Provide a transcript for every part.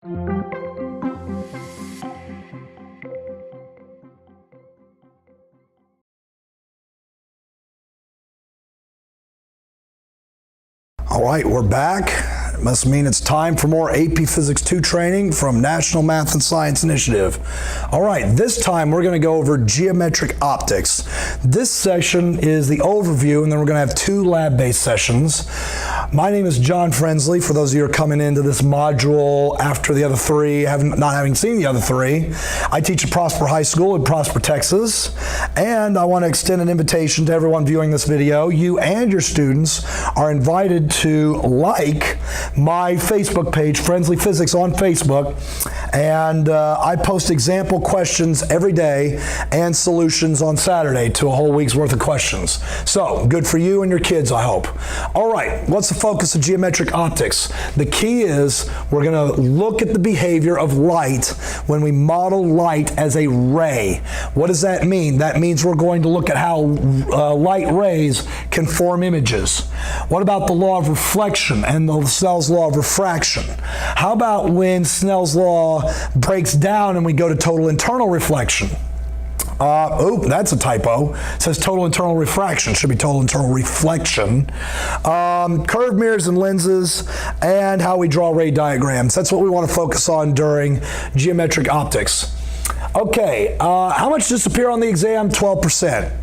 All right, we're back. It must mean it's time for more AP Physics 2 training from National Math and Science Initiative. All right, this time we're going to go over geometric optics. This session is the overview, and then we're going to have 2 lab-based sessions. My name is John Frensley, for those of you who are coming into this module after the other 3, not having seen the other 3. I teach at Prosper High School in Prosper, Texas, and I want to extend an invitation to everyone viewing this video. You and your students are invited to like my Facebook page, Frensley Physics on Facebook, and I post example questions every day and solutions on Saturday to a whole week's worth of questions. So, good for you and your kids, I hope. All right, what's the focus of geometric optics? The key is we're going to look at the behavior of light when we model light as a ray. What does that mean? That means we're going to look at how light rays can form images. What about the law of reflection and the Snell's law of refraction? How about when Snell's law breaks down and we go to total internal reflection? That's a typo. It says total internal refraction. Should be total internal reflection. Curved mirrors and lenses, and how we draw ray diagrams. That's what we want to focus on during geometric optics. Okay, how much does appear on the exam? 12%.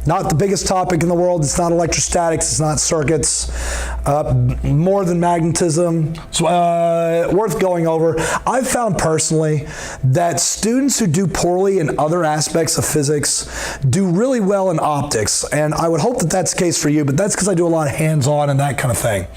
Not the biggest topic in the world. It's not electrostatics. It's not circuits. More than magnetism. It's worth going over. I've found personally that students who do poorly in other aspects of physics do really well in optics. And I would hope that that's the case for you, but that's because I do a lot of hands-on and that kind of thing.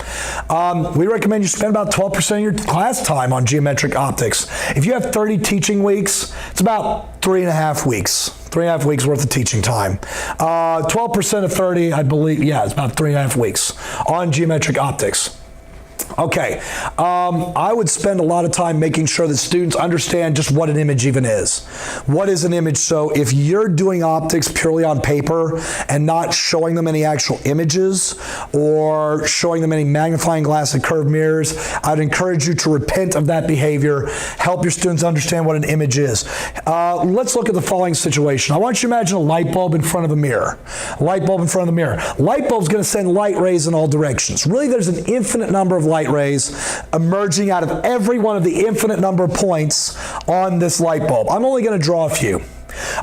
We recommend you spend about 12% of your class time on geometric optics. If you have 30 teaching weeks, it's about 3.5 weeks. 3.5 weeks worth of teaching time. 12% of 30, I believe, yeah, it's about 3.5 weeks on geometric optics. Okay, I would spend a lot of time making sure that students understand just what an image even is. What is an image? So if you're doing optics purely on paper and not showing them any actual images or showing them any magnifying glass and curved mirrors, I'd encourage you to repent of that behavior. Help your students understand what an image is. Let's look at the following situation. I want you to imagine a light bulb in front of a mirror. A light bulb in front of the mirror. Light bulb's going to send light rays in all directions. Really, there's an infinite number of light rays emerging out of every one of the infinite number of points on this light bulb. I'm only going to draw a few.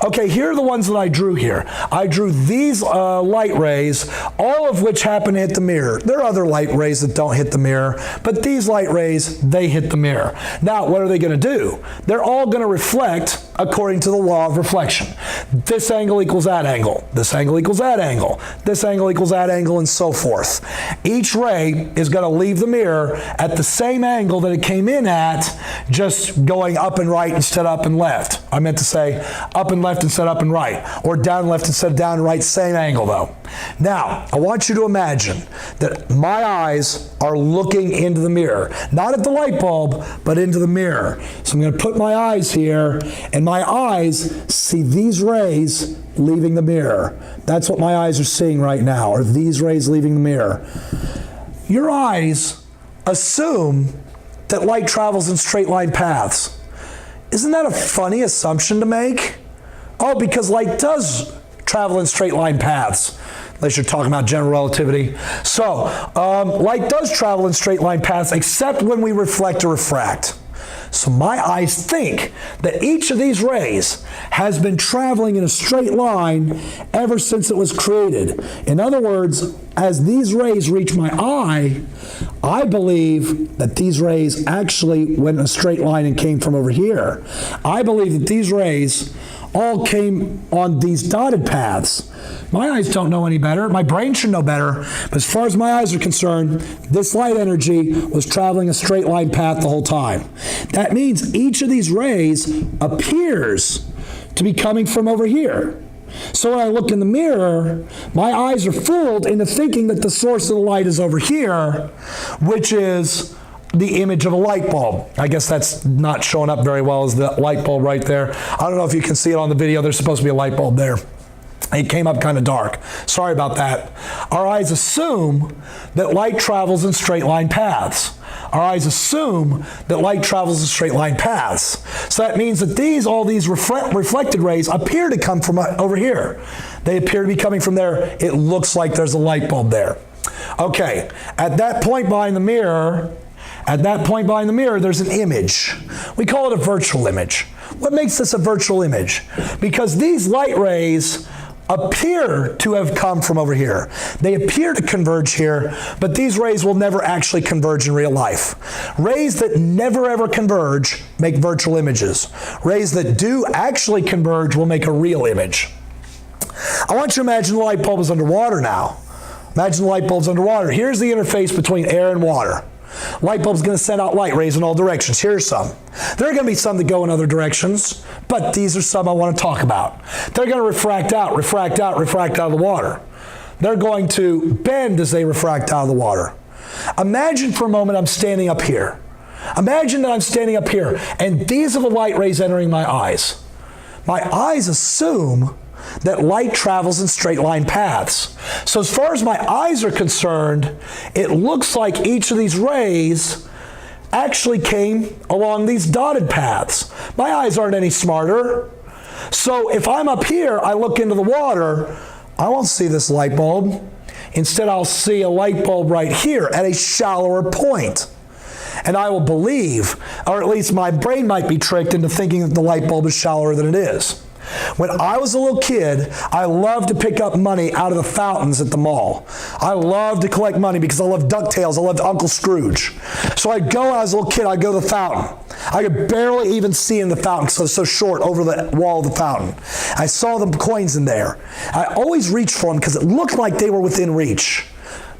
Okay, here are the ones that I drew here. I drew these light rays, all of which happen to hit the mirror. There are other light rays that don't hit the mirror, but these light rays, they hit the mirror. Now, what are they going to do? They're all going to reflect according to the law of reflection. This angle equals that angle. This angle equals that angle. This angle equals that angle, and so forth. Each ray is going to leave the mirror at the same angle that it came in at, just going up and right instead of up and left. I meant to say up and left instead of up and right, or down and left instead of down and right, same angle though. Now, I want you to imagine that my eyes are looking into the mirror, not at the light bulb, but into the mirror. So I'm going to put my eyes here, and my eyes see these rays leaving the mirror. That's what my eyes are seeing right now, are these rays leaving the mirror. Your eyes assume that light travels in straight line paths. Isn't that a funny assumption to make? Oh, because light does travel in straight line paths, unless you're talking about general relativity. So, light does travel in straight line paths, except when we reflect or refract. So my eyes think that each of these rays has been traveling in a straight line ever since it was created. In other words, as these rays reach my eye, I believe that these rays actually went in a straight line and came from over here. I believe that these rays all came on these dotted paths. My eyes don't know any better. My brain should know better. But as far as my eyes are concerned, this light energy was traveling a straight line path the whole time. That means each of these rays appears to be coming from over here. So when I look in the mirror, my eyes are fooled into thinking that the source of the light is over here, which is the image of a light bulb. I guess that's not showing up very well as the light bulb right there. I don't know if you can see it on the video. There's supposed to be a light bulb there. It came up kind of dark. Sorry about that. Our eyes assume that light travels in straight line paths. Our eyes assume that light travels in straight line paths. So that means that all these reflected rays appear to come from over here. They appear to be coming from there. It looks like there's a light bulb there. Okay, at that point behind the mirror, there's an image. We call it a virtual image. What makes this a virtual image? Because these light rays appear to have come from over here. They appear to converge here, but these rays will never actually converge in real life. Rays that never ever converge make virtual images. Rays that do actually converge will make a real image. I want you to imagine the light bulb is underwater now. Imagine the light bulb's underwater. Here's the interface between air and water. Light bulb's going to send out light rays in all directions. Here's some. There are going to be some that go in other directions, but these are some I want to talk about. They're going to refract out of the water. They're going to bend as they refract out of the water. Imagine for a moment I'm standing up here. Imagine that I'm standing up here, and these are the light rays entering my eyes. My eyes assume that light travels in straight line paths. So as far as my eyes are concerned, it looks like each of these rays actually came along these dotted paths. My eyes aren't any smarter. So if I'm up here, I look into the water, I won't see this light bulb. Instead, I'll see a light bulb right here at a shallower point. And I will believe, or at least my brain might be tricked into thinking that the light bulb is shallower than it is. When I was a little kid, I loved to pick up money out of the fountains at the mall. I loved to collect money because I loved DuckTales. I loved Uncle Scrooge. So I'd go, when I was a little kid, I'd go to the fountain. I could barely even see in the fountain because I was so short over the wall of the fountain. I saw the coins in there. I always reached for them because it looked like they were within reach.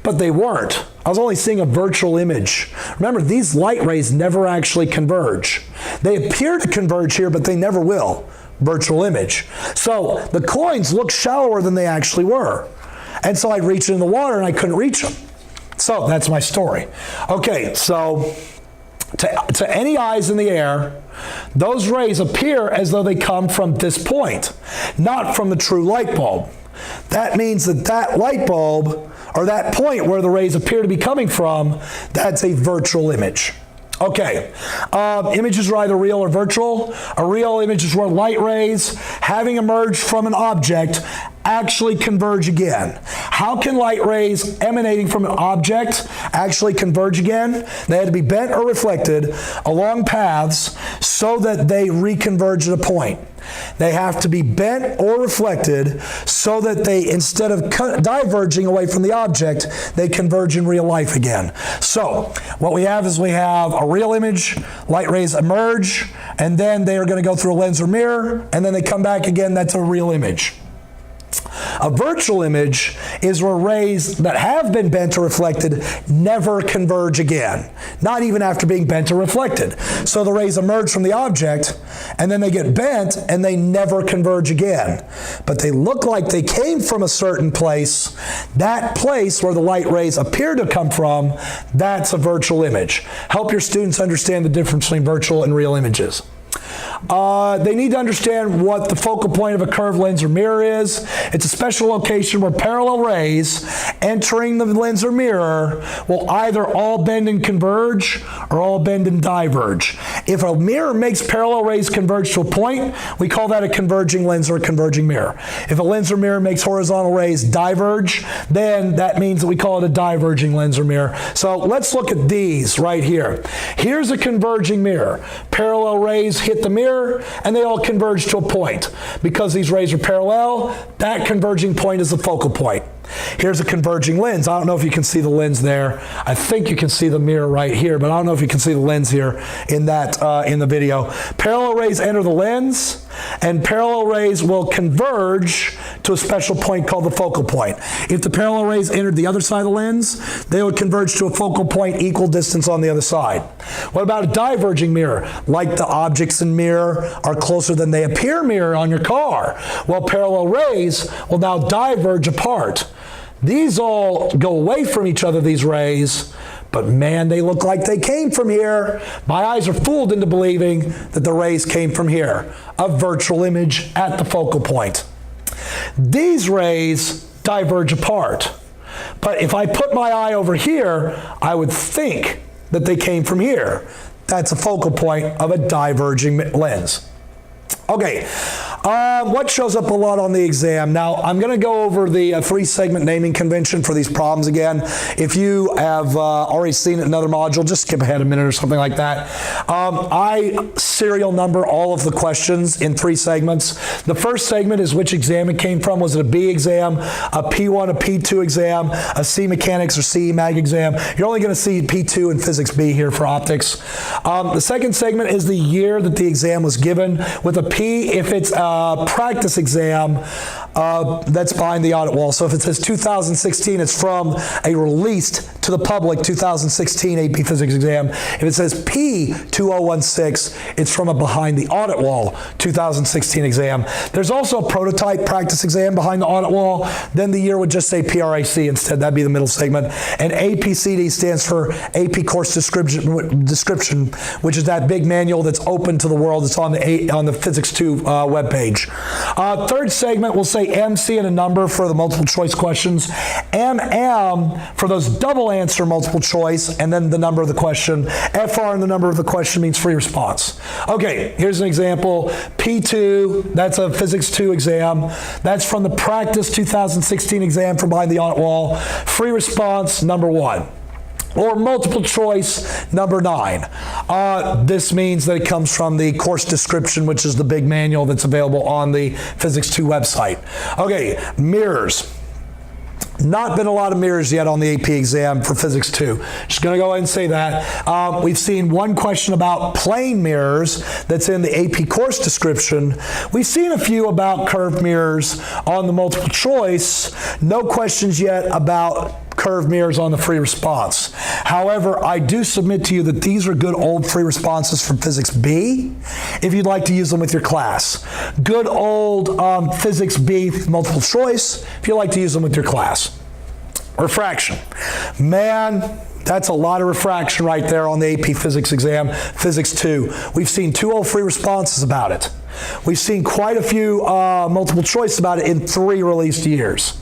But they weren't. I was only seeing a virtual image. Remember, these light rays never actually converge. They appear to converge here, but they never will. Virtual image. So the coins look shallower than they actually were. And so I'd reach in the water and I couldn't reach them. So that's my story. Okay, so to any eyes in the air, those rays appear as though they come from this point, not from the true light bulb. That means that that light bulb, or that point where the rays appear to be coming from, that's a virtual image. Okay, images are either real or virtual. A real image is where light rays, having emerged from an object, actually converge again. How can light rays emanating from an object actually converge again? They had to be bent or reflected along paths so that they reconverge at a point. They have to be bent or reflected so that they, instead of diverging away from the object, they converge in real life again. So what we have is we have a real image, light rays emerge, and then they are going to go through a lens or mirror, and then they come back again. That's a real image. A virtual image is where rays that have been bent or reflected never converge again, not even after being bent or reflected. So the rays emerge from the object, and then they get bent, and they never converge again. But they look like they came from a certain place. That place where the light rays appear to come from, that's a virtual image. Help your students understand the difference between virtual and real images. They need to understand what the focal point of a curved lens or mirror is. It's a special location where parallel rays entering the lens or mirror will either all bend and converge or all bend and diverge. If a mirror makes parallel rays converge to a point, we call that a converging lens or a converging mirror. If a lens or mirror makes horizontal rays diverge, then that means that we call it a diverging lens or mirror. So let's look at these right here. Here's a converging mirror. Parallel rays hit the mirror and they all converge to a point. Because these rays are parallel, that converging point is the focal point. Here's a converging lens. I don't know if you can see the lens there. I think you can see the mirror right here, but I don't know if you can see the lens here in that in the video. Parallel rays enter the lens, and parallel rays will converge to a special point called the focal point. If the parallel rays entered the other side of the lens, they would converge to a focal point equal distance on the other side. What about a diverging mirror? Like the objects in mirror are closer than they appear mirror on your car. Well, parallel rays will now diverge apart. These all go away from each other, these rays, but man, they look like they came from here. My eyes are fooled into believing that the rays came from here. A virtual image at the focal point. these rays diverge apart. But if I put my eye over here, I would think that they came from here. That's a focal point of a diverging lens. Okay, what shows up a lot on the exam? Now, I'm going to go over the three-segment naming convention for these problems again. If you have already seen it in another module, just skip ahead a minute or something like that. I serial number all of the questions in three segments. The first segment is which exam it came from. Was it a B exam, a P1, a P2 exam, a C Mechanics or CE Mag exam? You're only going to see P2 and Physics B here for optics. The second segment is the year that the exam was given, with a P if it's a practice exam that's behind the audit wall. So if it says 2016, it's from a released to the public 2016 AP Physics exam. If it says P2016, it's from a behind the audit wall 2016 exam. There's also a prototype practice exam behind the audit wall. Then the year would just say PRAC instead. That'd be the middle segment. And APCD stands for AP Course Description, which is that big manual that's open to the world. It's on the Physics 2 webpage. Third segment will say MC and a number for the multiple choice questions, MM for those double answer multiple choice, and then the number of the question. FR and the number of the question means free response. Okay, here's an example. P2, that's a Physics 2 exam. That's from the practice 2016 exam from behind the audit wall. Free response, number 1. Or multiple choice, number 9. This means that it comes from the course description, which is the big manual that's available on the Physics 2 website. Okay, mirrors. Not been a lot of mirrors yet on the AP exam for Physics 2. Just going to go ahead and say that. We've seen one question about plane mirrors that's in the AP course description. We've seen a few about curved mirrors on the multiple choice. No questions yet about curved mirrors on the free response. However, I do submit to you that these are good old free responses from Physics B if you'd like to use them with your class. Good old Physics B multiple choice if you'd like to use them with your class. Refraction. Man, that's a lot of refraction right there on the AP Physics exam, Physics 2. We've seen 2 old free responses about it. We've seen quite a few multiple choice about it in 3 released years.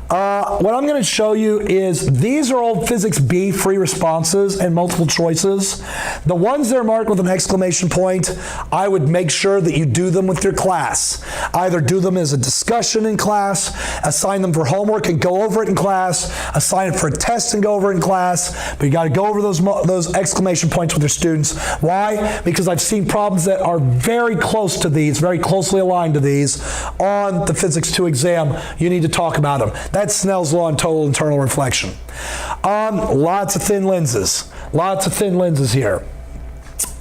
What I'm going to show you is these are old Physics B free responses and multiple choices. The ones that are marked with an exclamation point, I would make sure that you do them with your class. Either do them as a discussion in class, assign them for homework and go over it in class, assign it for a test and go over it in class, but you got to go over those exclamation points with your students. Why? Because I've seen problems that are very close to these, very closely aligned to these on the Physics 2 exam. You need to talk about them. That's Snell's law and total internal reflection. Lots of thin lenses. Lots of thin lenses here.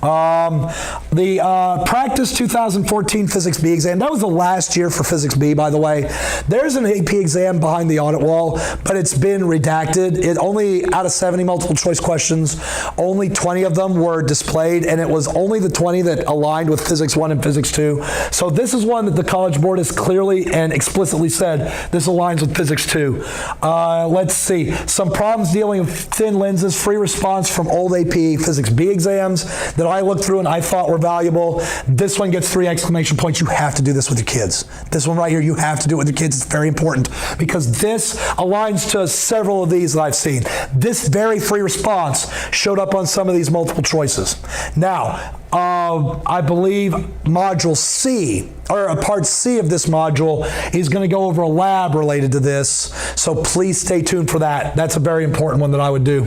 The practice 2014 Physics B exam, that was the last year for Physics B, by the way. There's an AP exam behind the audit wall, but it's been redacted. It only, out of 70 multiple choice questions, only 20 of them were displayed, and it was only the 20 that aligned with Physics 1 and Physics 2. So this is one that the College Board has clearly and explicitly said this aligns with Physics 2. Let's see. Some problems dealing with thin lenses, free response from old AP Physics B exams that I looked through and I thought were valuable. This one gets 3 exclamation points. You have to do this with your kids. This one right here, you have to do it with your kids. It's very important because this aligns to several of these that I've seen. This very free response showed up on some of these multiple choices. Now, I believe Module C, or Part C of this module, is going to go over a lab related to this. So please stay tuned for that. That's a very important one that I would do.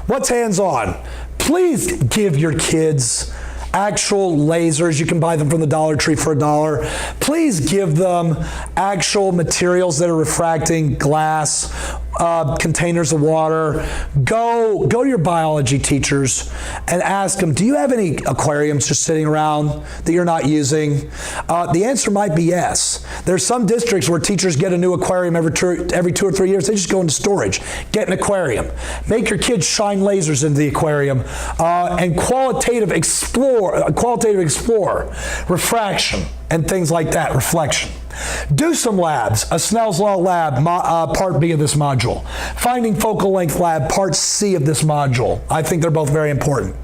What's hands-on? Please give your kids actual lasers. You can buy them from the Dollar Tree for $1. Please give them actual materials that are refracting, glass, containers of water. Go to your biology teachers and ask them, do you have any aquariums just sitting around that you're not using? The answer might be yes. There's some districts where teachers get a new aquarium every 2 or 3 years. They just go into storage. Get an aquarium. Make your kids shine lasers into the aquarium and qualitative explore, refraction and things like that, reflection. Do some labs. A Snell's Law lab, Part B of this module. Finding focal length lab, Part C of this module. I think they're both very important.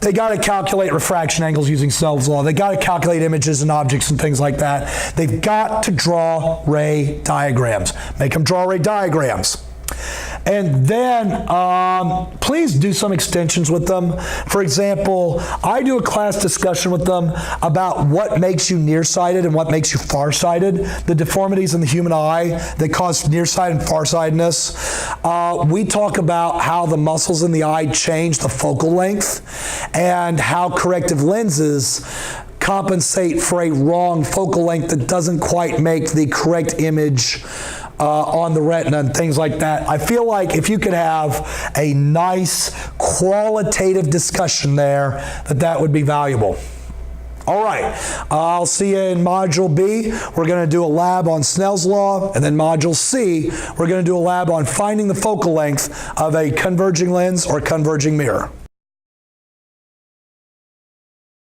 They got to calculate refraction angles using Snell's law. They got to calculate images and objects and things like that. They've got to draw ray diagrams. Make them draw ray diagrams. And then please do some extensions with them. For example, I do a class discussion with them about what makes you nearsighted and what makes you farsighted, the deformities in the human eye that cause nearsight and farsightedness. We talk about how the muscles in the eye change the focal length and how corrective lenses compensate for a wrong focal length that doesn't quite make the correct image on the retina and things like that. I feel like if you could have a nice qualitative discussion there, that would be valuable. All right, I'll see you in Module B. We're going to do a lab on Snell's law, and then Module C, we're going to do a lab on finding the focal length of a converging lens or converging mirror.